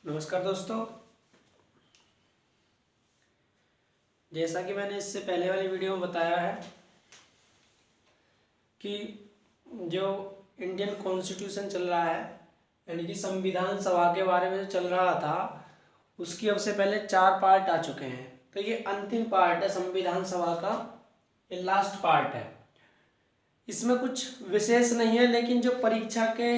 नमस्कार दोस्तों। जैसा कि मैंने इससे पहले वाली वीडियो में बताया है कि जो इंडियन कॉन्स्टिट्यूशन चल रहा है यानी कि संविधान सभा के बारे में जो चल रहा था उसकी अब से पहले 4 पार्ट आ चुके हैं। तो ये अंतिम पार्ट है संविधान सभा का, ये लास्ट पार्ट है। इसमें कुछ विशेष नहीं है, लेकिन जो परीक्षा के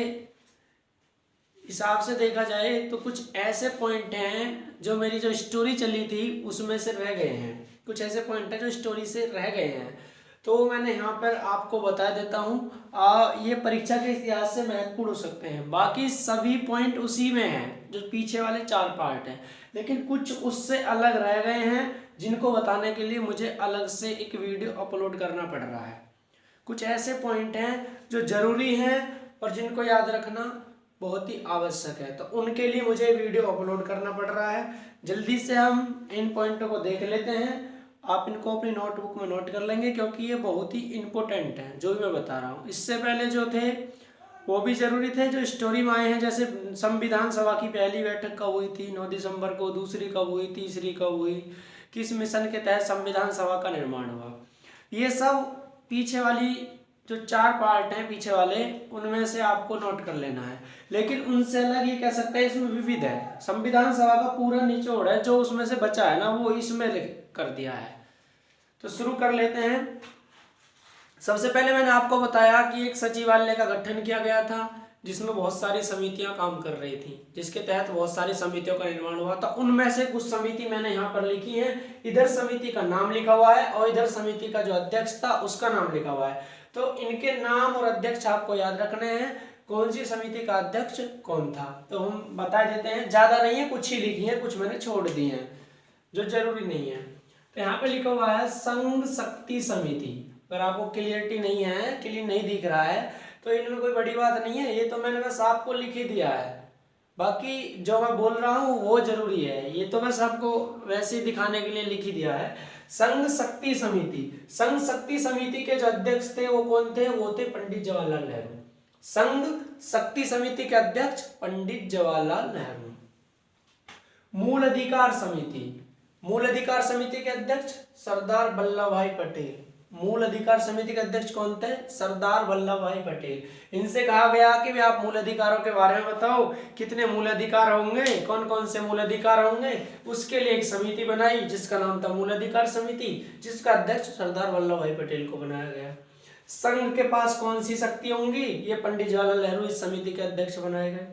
हिसाब से देखा जाए तो कुछ ऐसे पॉइंट हैं जो मेरी जो स्टोरी चली थी उसमें से रह गए हैं। कुछ ऐसे पॉइंट हैं जो स्टोरी से रह गए हैं, तो मैंने यहाँ पर आपको बता देता हूँ। ये परीक्षा के इतिहास से महत्वपूर्ण हो सकते हैं। बाकी सभी पॉइंट उसी में हैं जो पीछे वाले 4 पार्ट हैं, लेकिन कुछ उससे अलग रह गए हैं जिनको बताने के लिए मुझे अलग से एक वीडियो अपलोड करना पड़ रहा है। कुछ ऐसे पॉइंट हैं जो ज़रूरी हैं और जिनको याद रखना बहुत ही आवश्यक है, तो उनके लिए मुझे वीडियो अपलोड करना पड़ रहा है। जल्दी से हम इन पॉइंटों को देख लेते हैं। आप इनको अपनी नोटबुक में नोट कर लेंगे क्योंकि ये बहुत ही इम्पोर्टेंट है जो भी मैं बता रहा हूँ। इससे पहले जो थे वो भी ज़रूरी थे जो स्टोरी में आए हैं, जैसे संविधान सभा की पहली बैठक कब हुई थी 9 दिसंबर को, दूसरी कब हुई, तीसरी कब हुई, किस मिशन के तहत संविधान सभा का निर्माण हुआ। ये सब पीछे वाली जो 4 पार्ट हैं पीछे वाले, उनमें से आपको नोट कर लेना है। लेकिन उनसे अलग ये कह सकते हैं इसमें विविध है। संविधान सभा का पूरा निचोड़ है जो उसमें से बचा है ना, वो इसमें कर दिया है। तो शुरू कर लेते हैं। सबसे पहले मैंने आपको बताया कि एक सचिवालय का गठन किया गया था जिसमें बहुत सारी समितियां काम कर रही थी, जिसके तहत बहुत सारी समितियों का निर्माण हुआ था। उनमें से कुछ समिति मैंने यहाँ पर लिखी है। इधर समिति का नाम लिखा हुआ है और इधर समिति का जो अध्यक्ष था उसका नाम लिखा हुआ है। तो इनके नाम और अध्यक्ष आपको याद रखने हैं, कौन सी समिति का अध्यक्ष कौन था। तो हम बता देते हैं, ज्यादा नहीं है, कुछ ही लिखी है, कुछ मैंने छोड़ दी है जो जरूरी नहीं है। तो यहाँ पे लिखा हुआ है संघ शक्ति समिति। अगर आपको क्लियरिटी नहीं है, क्लियर नहीं दिख रहा है, तो इनमें कोई बड़ी बात नहीं है, ये तो मैंने बस आपको लिख ही दिया है। बाकी जो मैं बोल रहा हूँ वो जरूरी है, ये तो बस आपको वैसे ही दिखाने के लिए लिख ही दिया है। संघ शक्ति समिति, संघ शक्ति समिति के जो अध्यक्ष थे वो कौन थे? वो थे पंडित जवाहरलाल नेहरू। संघ शक्ति समिति के अध्यक्ष पंडित जवाहरलाल नेहरू। मूल अधिकार समिति, मूल अधिकार समिति के अध्यक्ष सरदार वल्लभ भाई पटेल। मूल अधिकार समिति के अध्यक्ष कौन थे? सरदार वल्लभ भाई पटेल। इनसे कहा गया कि वे आप मूल अधिकारों के बारे में बताओ, कितने मूल अधिकार होंगे, कौन कौन से मूल अधिकार होंगे। उसके लिए एक समिति बनाई जिसका नाम था मूल अधिकार समिति, जिसका अध्यक्ष सरदार वल्लभ भाई पटेल को बनाया गया। संघ के पास कौन सी शक्ति होंगी? ये पंडित जवाहरलाल नेहरू इस समिति के अध्यक्ष बनाए गए।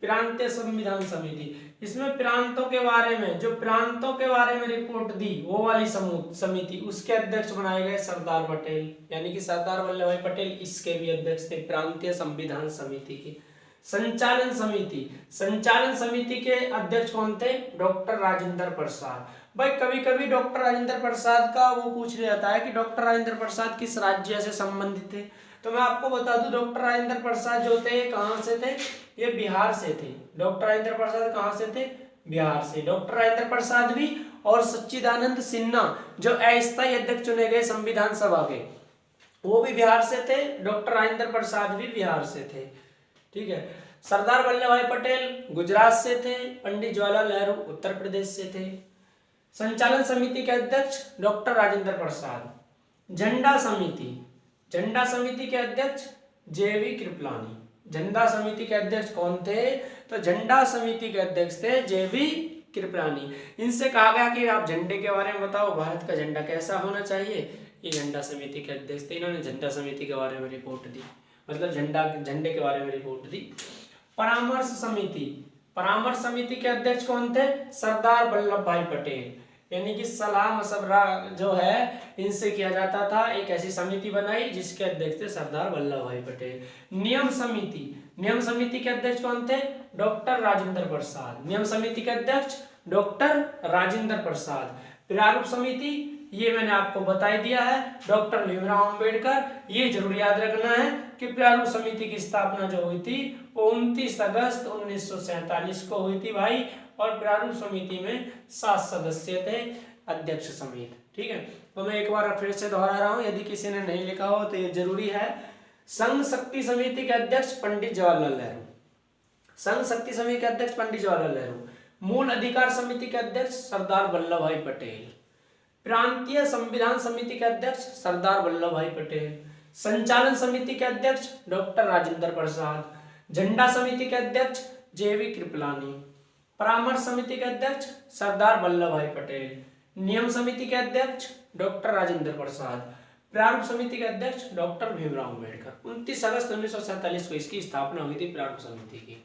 प्रांतीय संविधान समिति, इसमें प्रांतों के बारे में, जो प्रांतों के बारे में रिपोर्ट दी वो वाली समिति, उसके अध्यक्ष बनाए गए सरदार पटेल, यानी कि सरदार वल्लभ भाई पटेल इसके भी अध्यक्ष थे प्रांतीय संविधान समिति के। संचालन समिति, संचालन समिति के अध्यक्ष कौन थे? डॉक्टर राजेंद्र प्रसाद। भाई कभी कभी डॉक्टर राजेंद्र प्रसाद का वो पूछ लिया जाता है कि डॉक्टर राजेंद्र प्रसाद किस राज्य से संबंधित थे। तो मैं आपको बता दूं, डॉक्टर राजेंद्र प्रसाद जो थे कहाँ से थे? ये बिहार से थे। डॉक्टर राजेंद्र प्रसाद कहाँ से थे? बिहार से। डॉक्टर राजेंद्र प्रसाद भी और सच्चिदानंद सिन्हा जो अस्थायी अध्यक्ष चुने गए संविधान सभा के, वो भी बिहार से थे। डॉक्टर राजेंद्र प्रसाद भी बिहार से थे। ठीक है। सरदार वल्लभ भाई पटेल गुजरात से थे। पंडित जवाहरलाल नेहरू उत्तर प्रदेश से थे। संचालन समिति के अध्यक्ष डॉक्टर राजेंद्र प्रसाद। झंडा समिति, झंडा समिति के अध्यक्ष जेवी कृपलानी। झंडा समिति के अध्यक्ष कौन थे? तो झंडा समिति के अध्यक्ष थे जेवी कृपलानी। इनसे कहा गया कि आप झंडे के बारे में बताओ, भारत का झंडा कैसा होना चाहिए। ये झंडा समिति के अध्यक्ष थे, इन्होंने झंडा समिति के बारे में रिपोर्ट दी, मतलब झंडे के बारे में रिपोर्ट दी। परामर्श समिति, परामर्श समिति के अध्यक्ष कौन थे? सरदार वल्लभ भाई पटेल, यानी कि सलाह मशवरा जो है इनसे किया जाता था। एक ऐसी समिति बनाई जिसके अध्यक्ष थे सरदार वल्लभ भाई पटेल। नियम समिति, नियम समिति के अध्यक्ष कौन थे? डॉक्टर राजेंद्र प्रसाद। नियम समिति के अध्यक्ष डॉक्टर राजेंद्र प्रसाद। प्रारूप समिति, ये मैंने आपको बता ही दिया है, डॉक्टर भीमराव अंबेडकर। ये जरूर याद रखना है कि प्रारूप समिति की स्थापना जो हुई थी वो 29 अगस्त 1947 को हुई थी भाई, और प्रारूप समिति में 7 सदस्य थे अध्यक्ष समेत। ठीक है, तो मैं एक बार फिर से दोहरा रहा हूं, यदि किसी ने नहीं लिखा हो तो ये जरूरी है। संघ शक्ति समिति के अध्यक्ष पंडित जवाहरलाल नेहरू। संघ शक्ति समिति के अध्यक्ष पंडित जवाहरलाल नेहरू, मूल अधिकार समिति के अध्यक्ष सरदार वल्लभ भाई पटेल, प्रांतीय संविधान समिति के अध्यक्ष सरदार वल्लभ भाई पटेल, संचालन समिति के अध्यक्ष डॉक्टर राजेंद्र प्रसाद, झंडा समिति के अध्यक्ष जेवी कृपलानी, परामर्श समिति के अध्यक्ष सरदार वल्लभ भाई पटेल, नियम समिति के अध्यक्ष डॉक्टर राजेंद्र प्रसाद, प्रारूप समिति के अध्यक्ष डॉक्टर भीमराव अम्बेडकर। 29 अगस्त 1947 को इसकी स्थापना हुई थी प्रारूप समिति की।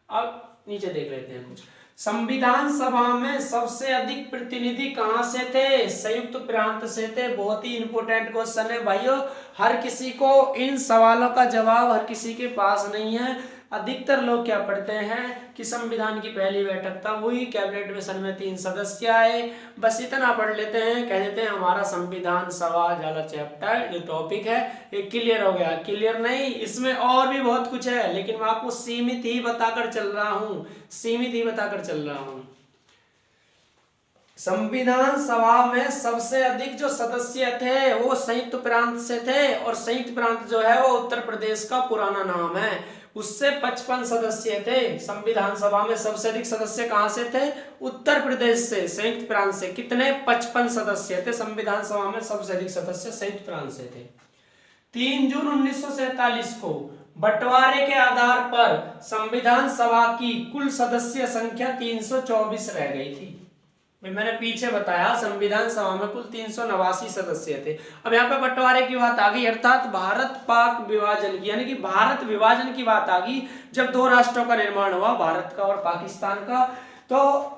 अब नीचे देख लेते हैं कुछ। संविधान सभा में सबसे अधिक प्रतिनिधि कहां से थे? संयुक्त प्रांत से थे। बहुत ही इंपॉर्टेंट क्वेश्चन है भाइयों, हर किसी को इन सवालों का जवाब हर किसी के पास नहीं है। अधिकतर लोग क्या पढ़ते हैं कि संविधान की पहली बैठक तब हुई, कैबिनेट मिशन में 3 सदस्य आए, बस इतना पढ़ लेते हैं, कह देते हैं हमारा संविधान सभा वाला चैप्टर जो टॉपिक है ये क्लियर हो गया। क्लियर नहीं, इसमें और भी बहुत कुछ है, लेकिन मैं आपको सीमित ही बताकर चल रहा हूं, सीमित ही बताकर चल रहा हूं। संविधान सभा में सबसे अधिक जो सदस्य थे वो संयुक्त प्रांत से थे, और संयुक्त प्रांत जो है वो उत्तर प्रदेश का पुराना नाम है। उससे 55 सदस्य थे। संविधान सभा में सबसे अधिक सदस्य कहां से थे? उत्तर प्रदेश से, संयुक्त प्रांत से। कितने? 55 सदस्य थे। संविधान सभा में सबसे अधिक सदस्य संयुक्त प्रांत से थे। 3 जून 1947 को बंटवारे के आधार पर संविधान सभा की कुल सदस्य संख्या 324 रह गई थी। मैंने पीछे बताया संविधान सभा में कुल 389 सदस्य थे। अब यहाँ पे बंटवारे की बात आ गई, अर्थात भारत पाक विभाजन की, यानी कि भारत विभाजन की बात आ गई। जब 2 राष्ट्रों का निर्माण हुआ, भारत का और पाकिस्तान का, तो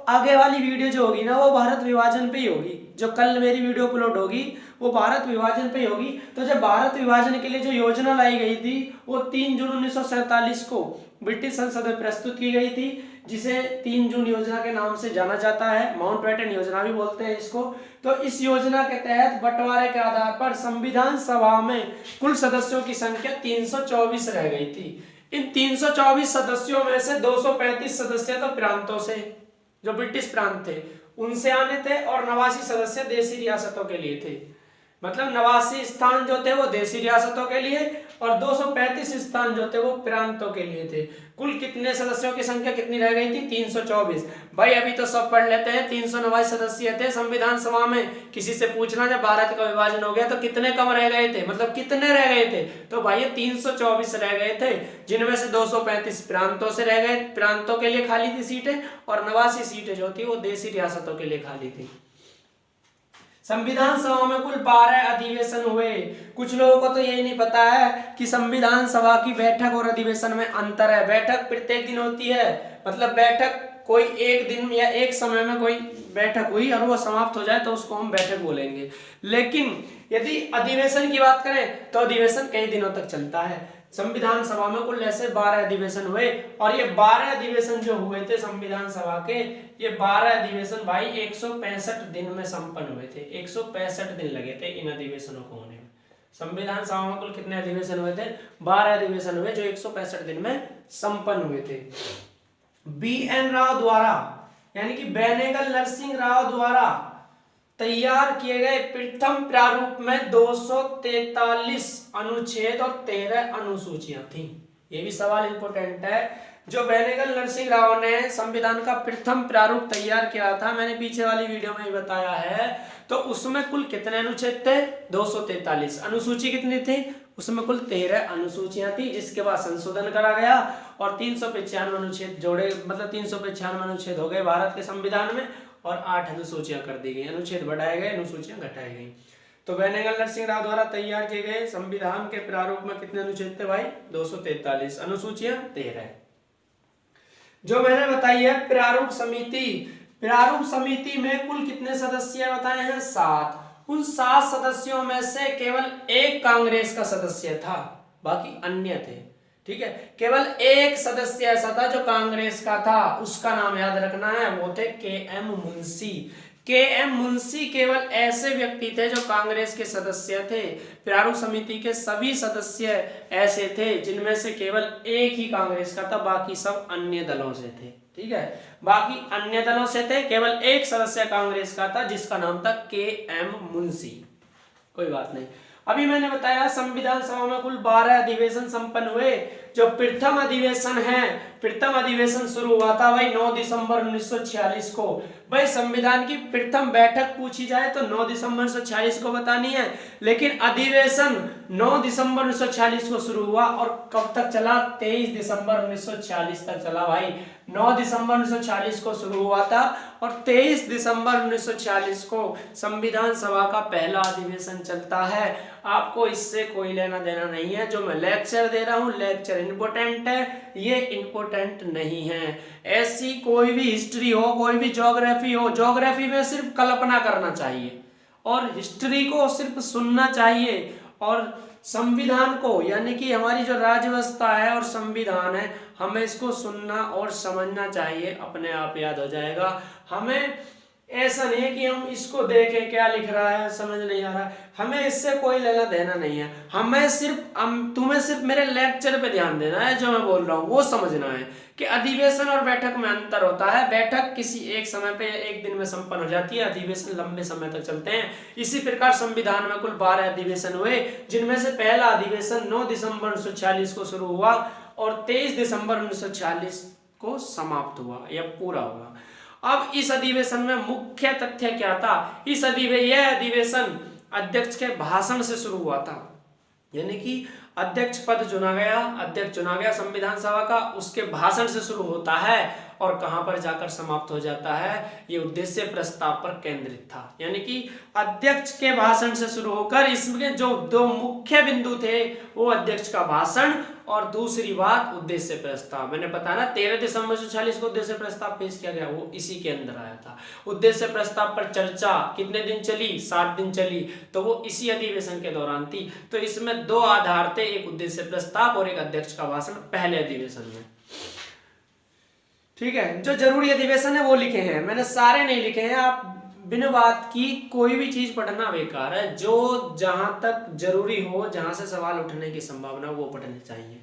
आगे वाली वीडियो जो होगी ना वो भारत विभाजन पे ही होगी। जो कल मेरी वीडियो अपलोड होगी वो भारत विभाजन पे ही होगी। तो जब भारत विभाजन के लिए जो योजना लाई गई थी वो 3 जून 1947 को ब्रिटिश संसद में प्रस्तुत की गई थी, जिसे 3 जून योजना के नाम से जाना जाता है। माउंटबेटन योजना भी बोलते हैं इसको। तो इस योजना के तहत बंटवारे के आधार पर संविधान सभा में कुल सदस्यों की संख्या 324 रह गई थी। इन 324 सदस्यों में से 235 सदस्य तो प्रांतों से, जो ब्रिटिश प्रांत थे उनसे आने थे, और 89 सदस्य देशी रियासतों के लिए थे। मतलब 89 स्थान जो थे वो देशी रियासतों के लिए और 235 स्थान जो थे वो प्रांतों के लिए थे। कुल कितने सदस्यों की संख्या कितनी रह गई थी? 324। भाई अभी तो सब पढ़ लेते हैं। 389 सदस्य थे संविधान सभा में। किसी से पूछना जब भारत का विभाजन हो गया तो कितने कम रह गए थे, मतलब कितने रह गए थे? तो भाई 324 रह गए थे, जिनमें से 235 प्रांतों से रह गए, प्रांतों के लिए खाली थी सीटें, और 89 सीटें जो थी वो देशी रियासतों के लिए खाली थी। संविधान सभा में कुल 12 अधिवेशन हुए। कुछ लोगों को तो यही नहीं पता है कि संविधान सभा की बैठक और अधिवेशन में अंतर है। बैठक प्रत्येक दिन होती है, मतलब बैठक कोई एक दिन या एक समय में कोई बैठक हुई और वो समाप्त हो जाए तो उसको हम बैठक बोलेंगे। लेकिन यदि अधिवेशन की बात करें तो अधिवेशन कई दिनों तक चलता है। संविधान सभा में कुल ऐसे 12 अधिवेशन हुए, और ये 12 अधिवेशन जो हुए थे संविधान सभा के, ये 12 अधिवेशन भाई 165 दिन में संपन्न हुए थे। 165 दिन लगे थे इन अधिवेशनों को होने में। संविधान सभा में कुल कितने अधिवेशन हुए थे? 12 अधिवेशन हुए जो 165 दिन में संपन्न हुए थे। BN राव द्वारा, यानी कि बेनेगल नरसिंह राव द्वारा तैयार किए गए प्रथम प्रारूप में 243 अनुच्छेद और 13 अनुसूचियां थी। ये भी सवाल इंपॉर्टेंट है। जो बेनेगल नरसिंह राव ने संविधान का प्रथम प्रारूप तैयार किया था, मैंने पीछे वाली वीडियो में ही बताया है, तो उसमें कुल कितने अनुच्छेद थे? 243। अनुसूची कितनी थी? उसमें कुल 13 अनुसूचियां थी, जिसके बाद संशोधन करा गया और 395 अनुच्छेद जोड़े, मतलब 395 अनुच्छेद हो गए भारत के संविधान में, और 8 अनुसूचियां कर दी गई। अनुच्छेद बढ़ाए गए, अनुसूचियां घटाई गई। तो बेनेगल नरसिंह राव द्वारा तैयार किए गए संविधान के प्रारूप में कितने अनुच्छेद थे भाई? 243, अनुसूचियां 13। जो मैंने बताई है प्रारूप समिति, प्रारूप समिति में कुल कितने सदस्य बताए हैं? 7। उन 7 सदस्यों में से केवल एक कांग्रेस का सदस्य था, बाकी अन्य थे। ठीक है, केवल एक सदस्य ऐसा था जो कांग्रेस का था, उसका नाम याद रखना है, वो थे KM मुंशी। KM मुंशी केवल ऐसे व्यक्ति थे जो कांग्रेस के सदस्य थे। प्रारूप समिति के सभी सदस्य ऐसे थे जिनमें से केवल एक ही कांग्रेस का था, बाकी सब अन्य दलों से थे। ठीक है, बाकी अन्य दलों से थे, केवल एक सदस्य कांग्रेस का था जिसका नाम था KM मुंशी। कोई बात नहीं। अभी मैंने बताया संविधान सभा में कुल 12 अधिवेशन संपन्न हुए। जो प्रथम अधिवेशन है, प्रथम अधिवेशन शुरू हुआ था भाई 9 दिसंबर 1946 को। भाई संविधान की प्रथम बैठक पूछी जाए तो 9 दिसंबर 1946 को बतानी है, लेकिन अधिवेशन 9 दिसंबर 1946 को शुरू हुआ और कब तक चला? 23 दिसंबर 1946 तक चला भाई। 9 दिसंबर 1946 को शुरू हुआ था और 23 दिसंबर 1946 को संविधान सभा का पहला अधिवेशन चलता है। आपको इससे कोई लेना देना नहीं है। जो मैं लेक्चर दे रहा हूँ, लेक्चर इंपॉर्टेंट है, ये इंपॉर्टेंट नहीं है। ऐसी कोई भी हिस्ट्री हो, कोई भी ज्योग्राफी हो, ज्योग्राफी में सिर्फ कल्पना करना चाहिए और हिस्ट्री को सिर्फ सुनना चाहिए। और संविधान को, यानी कि हमारी जो राज्य व्यवस्था है और संविधान है, हमें इसको सुनना और समझना चाहिए, अपने आप याद हो जाएगा। हमें ऐसा नहीं है कि हम इसको देखें क्या लिख रहा है, समझ नहीं आ रहा, हमें इससे कोई लेना देना नहीं है। तुम्हें सिर्फ मेरे लेक्चर पे ध्यान देना है, जो मैं बोल रहा हूँ वो समझना है कि अधिवेशन और बैठक में अंतर होता है। बैठक किसी एक समय पे, एक दिन में संपन्न हो जाती है, अधिवेशन लंबे समय तक चलते हैं। इसी प्रकार संविधान में कुल 12 अधिवेशन हुए, जिनमें से पहला अधिवेशन 9 दिसंबर 1946 को शुरू हुआ और 23 दिसंबर 1946 को समाप्त हुआ या पूरा हुआ। अब इस अधिवेशन में मुख्य तथ्य क्या था? यह अधिवेशन अध्यक्ष के भाषण से शुरू हुआ था, यानी कि अध्यक्ष पद चुना गया, अध्यक्ष चुना गया संविधान सभा का, उसके भाषण से शुरू होता है और कहां पर जाकर समाप्त हो जाता है? ये उद्देश्य प्रस्ताव पर केंद्रित था, यानी कि अध्यक्ष के भाषण से शुरू होकर इसमें जो दो मुख्य बिंदु थे वो अध्यक्ष का भाषण और दूसरी बात उद्देश्य प्रस्ताव। मैंने बताया ना 13 दिसंबर 1946 को उद्देश्य प्रस्ताव पेश किया गया, वो इसी के अंदर आया था। उद्देश्य प्रस्ताव पर चर्चा कितने दिन चली? 7 दिन चली, तो वो इसी अधिवेशन के दौरान थी। तो इसमें 2 आधार थे, एक उद्देश्य प्रस्ताव और एक अध्यक्ष का भाषण पहले अधिवेशन में। ठीक है, जो जरूरी अधिवेशन है वो लिखे हैं मैंने, सारे नहीं लिखे हैं। आप बिना बात की कोई भी चीज पढ़ना बेकार है, जो जहां तक जरूरी हो, जहां से सवाल उठने की संभावना वो पढ़नी चाहिए।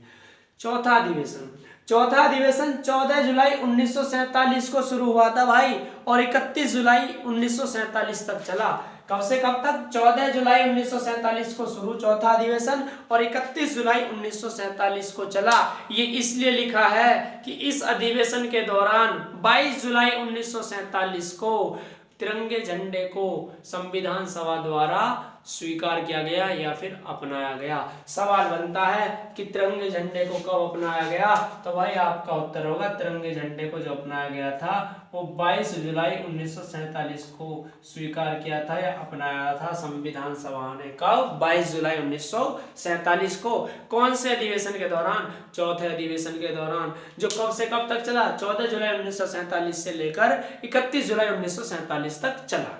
चौथा अधिवेशन 14 जुलाई 1947 को शुरू हुआ था भाई और 31 जुलाई 1947 तक चला। कब से कब तक? 14 जुलाई 1947 को शुरू चौथा अधिवेशन और 31 जुलाई 1947 को चला। ये इसलिए लिखा है कि इस अधिवेशन के दौरान 22 जुलाई 1947 को तिरंगे झंडे को संविधान सभा द्वारा स्वीकार किया गया या फिर अपनाया गया। सवाल बनता है कि तिरंगे झंडे को कब अपनाया गया? तो भाई आपका उत्तर होगा तिरंगे झंडे को जो अपनाया गया था वो 22 जुलाई 1947 को स्वीकार किया था या अपनाया था संविधान सभा ने। कब? 22 जुलाई 1947 को। कौन से अधिवेशन के दौरान? चौथे अधिवेशन के दौरान, जो कब से कब तक चला? 14 जुलाई 1947 से लेकर 31 जुलाई 1947 तक चला।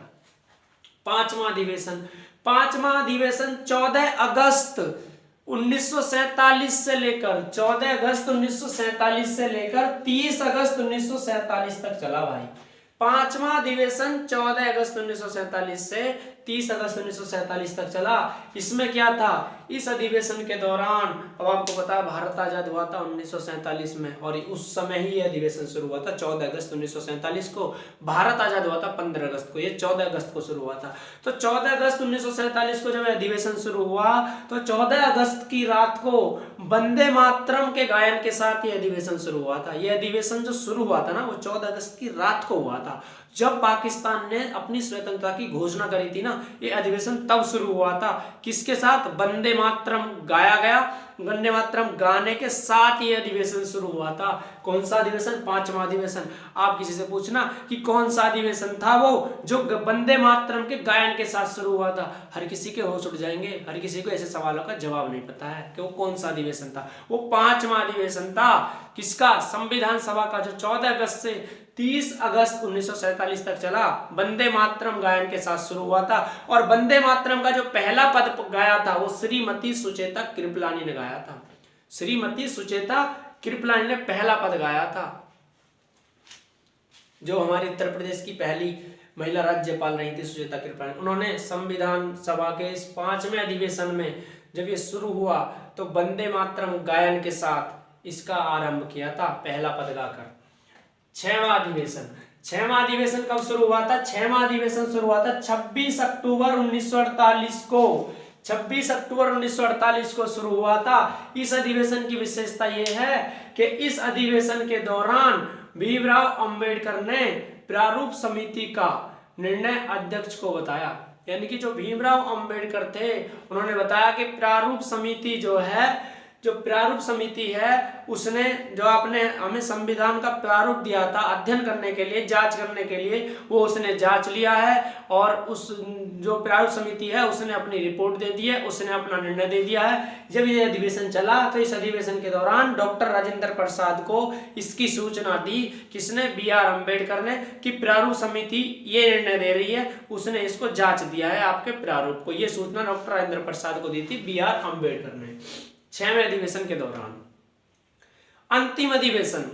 पांचवा अधिवेशन 14 अगस्त 1947 से लेकर 14 अगस्त 1947 से लेकर 30 अगस्त 1947 तक चला भाई। पांचवा अधिवेशन 14 अगस्त 1947 से 30 अगस्त 1947 तक चला। इसमें क्या था? इस अधिवेशन के दौरान, अब आपको पता है भारत आजाद हुआ था 1947 में और उस समय ही यह अधिवेशन शुरू हुआ था 14 अगस्त 1947 को। भारत आजाद हुआ था 15 अगस्त को, ये 14 अगस्त को शुरू हुआ था। तो 14 अगस्त 1947 को जब अधिवेशन शुरू हुआ तो 14 अगस्त की रात को वंदे मातरम के गायन के साथ ये अधिवेशन शुरू हुआ था। यह अधिवेशन जो शुरू हुआ था ना वो 14 अगस्त की रात को हुआ था, जब पाकिस्तान ने अपनी स्वतंत्रता की घोषणा करी थी ना। ये अधिवेशन तब शुरू हुआ था, किसके साथ? वंदे मातरम गाया गया, वंदे मातरम गाने के साथ ये अधिवेशन शुरू हुआ था। कौन सा अधिवेशन? पांचवा अधिवेशन। आप किसी से पूछना कि कौन सा अधिवेशन था वो जो वंदे मातरम के गायन के साथ शुरू हुआ था, हर किसी के होश उड़ जाएंगे। हर किसी को ऐसे सवालों का जवाब नहीं पता है कि वो कौन सा अधिवेशन था। वो पांचवा अधिवेशन था। किसका? संविधान सभा का, जो 14 अगस्त से 30 अगस्त 1947 तक चला। वंदे मातरम गायन के साथ शुरू हुआ था और वंदे मातरम का जो पहला पद गाया था वो श्रीमती सुचेता कृपलानी ने गाया था। श्रीमती सुचेता कृपलानी ने पहला पद गाया था, जो हमारे उत्तर प्रदेश की पहली महिला राज्यपाल रही थी सुचेता कृपलानी। उन्होंने संविधान सभा के इस 5वें अधिवेशन में जब ये शुरू हुआ तो वंदे मातरम गायन के साथ इसका आरंभ किया था, पहला पद गाकर। 6वां अधिवेशन कब शुरू हुआ था? 6वां अधिवेशन शुरू हुआ था 26 अक्टूबर 1948 को। 26 अक्टूबर 1948 को शुरू हुआ था। इस अधिवेशन की विशेषता यह है कि इस अधिवेशन के दौरान भीमराव अंबेडकर ने प्रारूप समिति का निर्णय अध्यक्ष को बताया। यानी कि जो भीमराव अंबेडकर थे उन्होंने बताया कि प्रारूप समिति जो प्रारूप समिति है उसने जो आपने हमें संविधान का प्रारूप दिया था अध्ययन करने के लिए, जांच करने के लिए, वो उसने जांच लिया है और उस जो प्रारूप समिति है उसने अपनी रिपोर्ट दे दी है, उसने अपना निर्णय दे दिया है। जब ये अधिवेशन चला तो इस अधिवेशन के दौरान डॉक्टर राजेंद्र प्रसाद को इसकी सूचना दी, किसने? BR अम्बेडकर ने, कि प्रारूप समिति ये निर्णय दे रही है, उसने इसको जांच दिया है आपके प्रारूप को। ये सूचना डॉक्टर राजेंद्र प्रसाद को दी थी BR अम्बेडकर ने 6वें अधिवेशन के दौरान। अंतिम अधिवेशन,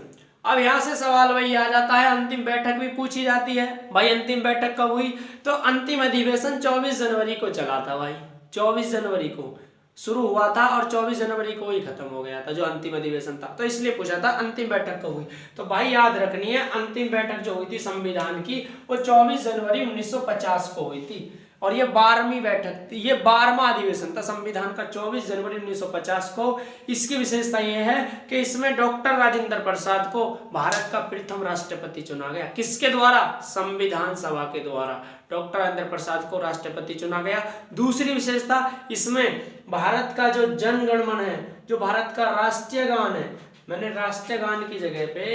अब यहां से सवाल वही आ जाता है, अंतिम बैठक भी पूछी जाती है भाई, अंतिम बैठक कब हुई? तो अंतिम अधिवेशन 24 जनवरी को चला था भाई, 24 जनवरी को शुरू हुआ था और 24 जनवरी को ही खत्म हो गया था जो अंतिम अधिवेशन था। तो इसलिए पूछा था अंतिम बैठक कब हुई। तो भाई याद रखनी है, अंतिम बैठक जो हुई थी संविधान की वो 24 जनवरी 1950 को हुई थी और ये 12वीं बैठक थी, ये 12वां अधिवेशन था संविधान का, 24 जनवरी 1950 को। इसकी विशेषता ये है कि इसमें डॉक्टर राजेंद्र प्रसाद को भारत का प्रथम राष्ट्रपति चुना गया। किसके द्वारा? संविधान सभा के द्वारा डॉक्टर राजेंद्र प्रसाद को राष्ट्रपति चुना गया। दूसरी विशेषता, इसमें भारत का जो जन गण मन है, जो भारत का राष्ट्रीय गान है, मैंने राष्ट्रीय गान की जगह पे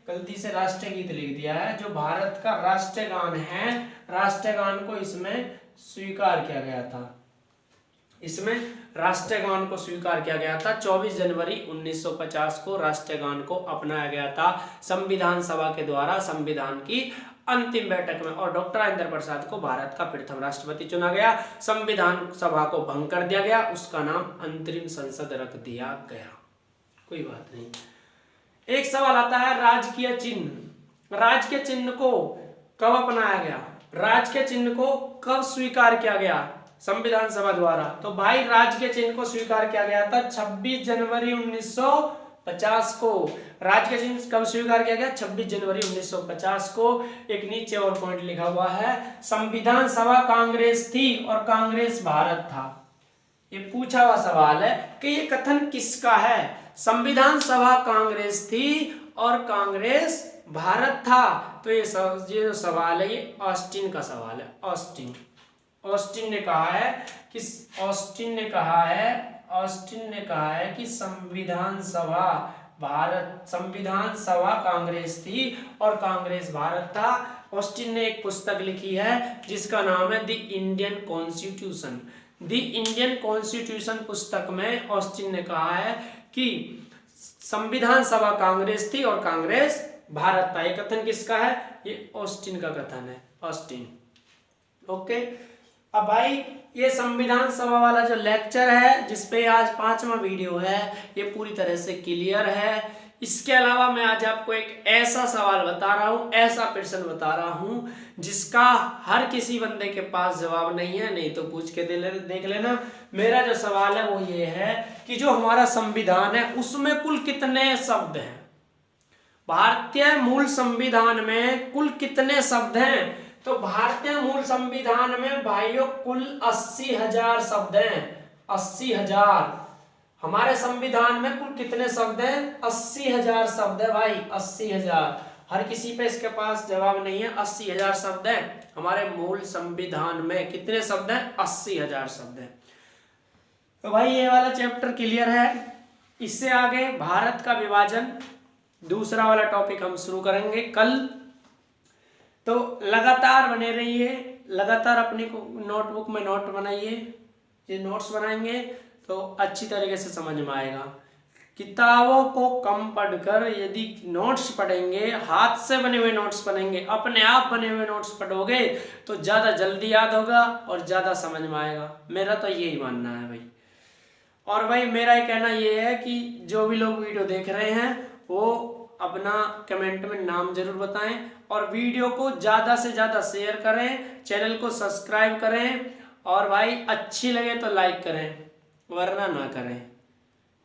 गलती से राष्ट्रीय गीत लिख दिया है, जो भारत का राष्ट्रीय गान है, राष्ट्रीय गान को इसमें स्वीकार किया गया था। इसमें राष्ट्रीय गान को स्वीकार किया गया था। 24 जनवरी 1950 को राष्ट्रीय गान को अपनाया गया था संविधान सभा के द्वारा संविधान की अंतिम बैठक में, और डॉक्टर राजेंद्र प्रसाद को भारत का प्रथम राष्ट्रपति चुना गया। संविधान सभा को भंग कर दिया गया, उसका नाम अंतरिम संसद रख दिया गया। कोई बात नहीं। एक सवाल आता है, राजकीय चिन्ह, राजकीय चिन्ह को कब अपनाया गया? राजकीय चिन्ह को कब स्वीकार किया गया संविधान सभा द्वारा? तो भाई राजकीय चिन्ह को स्वीकार किया गया था 26 जनवरी 1950 को। राजकीय चिन्ह कब स्वीकार किया गया? 26 जनवरी 1950 को। एक नीचे और पॉइंट लिखा हुआ है, संविधान सभा कांग्रेस थी और कांग्रेस भारत था। ये पूछा हुआ सवाल है कि ये कथन किसका है? संविधान सभा कांग्रेस थी और कांग्रेस भारत था। तो ये जो सवाल है ये ऑस्टिन का सवाल है। ऑस्टिन ने कहा है कि संविधान सभा कांग्रेस थी और कांग्रेस भारत था। ऑस्टिन ने एक पुस्तक लिखी है जिसका नाम है द इंडियन कॉन्स्टिट्यूशन। पुस्तक में ऑस्टिन ने कहा है कि संविधान सभा कांग्रेस थी और कांग्रेस भारत था। ये कथन किसका है? ये ऑस्टिन का कथन है, ऑस्टिन। ओके, अब भाई ये संविधान सभा वाला जो लेक्चर है जिसपे आज 5वां वीडियो है ये पूरी तरह से क्लियर है। इसके अलावा मैं आज आपको एक ऐसा सवाल बता रहा हूँ, ऐसा प्रश्न बता रहा हूँ जिसका हर किसी बंदे के पास जवाब नहीं है, नहीं तो पूछ के देख लेना। मेरा जो सवाल है वो ये है कि जो हमारा संविधान है उसमें कुल कितने शब्द हैं? भारतीय मूल संविधान में कुल कितने शब्द हैं? तो भारतीय मूल संविधान में भाइयों कुल 80,000 शब्द हैं। 80,000। हमारे संविधान में कुल कितने शब्द हैं? 80,000 शब्द है भाई, 80,000। हर किसी पे इसके पास जवाब नहीं है। 80,000 शब्द हैं हमारे मूल संविधान में। कितने शब्द हैं? 80,000 शब्द हैं। तो भाई ये वाला चैप्टर क्लियर है। इससे आगे भारत का विभाजन, दूसरा वाला टॉपिक हम शुरू करेंगे कल। तो लगातार बने रहिए, लगातार अपनी नोटबुक में नोट बनाइए। ये नोट्स बनाएंगे तो अच्छी तरीके से समझ में आएगा। किताबों को कम पढ़कर यदि नोट्स पढ़ेंगे, हाथ से बने हुए नोट्स पढ़ेंगे, अपने आप बने हुए नोट्स पढ़ोगे तो ज़्यादा जल्दी याद होगा और ज़्यादा समझ में आएगा। मेरा तो यही मानना है भाई। और भाई मेरा ये कहना ये है कि जो भी लोग वीडियो देख रहे हैं वो अपना कमेंट में नाम जरूर बताएं और वीडियो को ज़्यादा से ज़्यादा शेयर करें, चैनल को सब्सक्राइब करें और भाई अच्छी लगे तो लाइक करें वरना ना करें।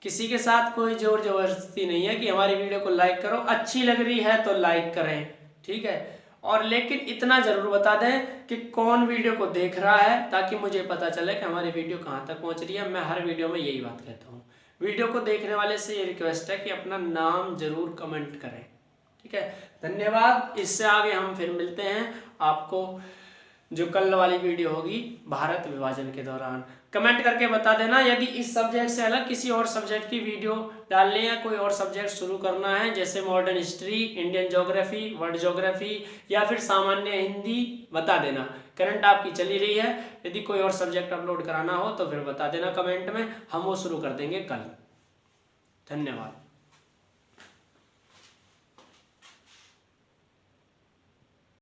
किसी के साथ कोई जोर जबरदस्ती नहीं है कि हमारी वीडियो को लाइक करो, अच्छी लग रही है तो लाइक करें, ठीक है। और लेकिन इतना ज़रूर बता दें कि कौन वीडियो को देख रहा है, ताकि मुझे पता चले कि हमारी वीडियो कहाँ तक पहुँच रही है। मैं हर वीडियो में यही बात कहता हूँ। वीडियो को देखने वाले से ये रिक्वेस्ट है कि अपना नाम जरूर कमेंट करें। ठीक है, धन्यवाद। इससे आगे हम फिर मिलते हैं आपको जो कल वाली वीडियो होगी भारत विभाजन के दौरान। कमेंट करके बता देना यदि इस सब्जेक्ट से अलग किसी और सब्जेक्ट की वीडियो डालनी है, कोई और सब्जेक्ट शुरू करना है, जैसे modern history, Indian geography, world geography या फिर सामान्य हिंदी, बता देना। करंट आपकी चली रही है, यदि कोई और सब्जेक्ट अपलोड कराना हो तो फिर बता देना कमेंट में, हम वो शुरू कर देंगे कल। धन्यवाद।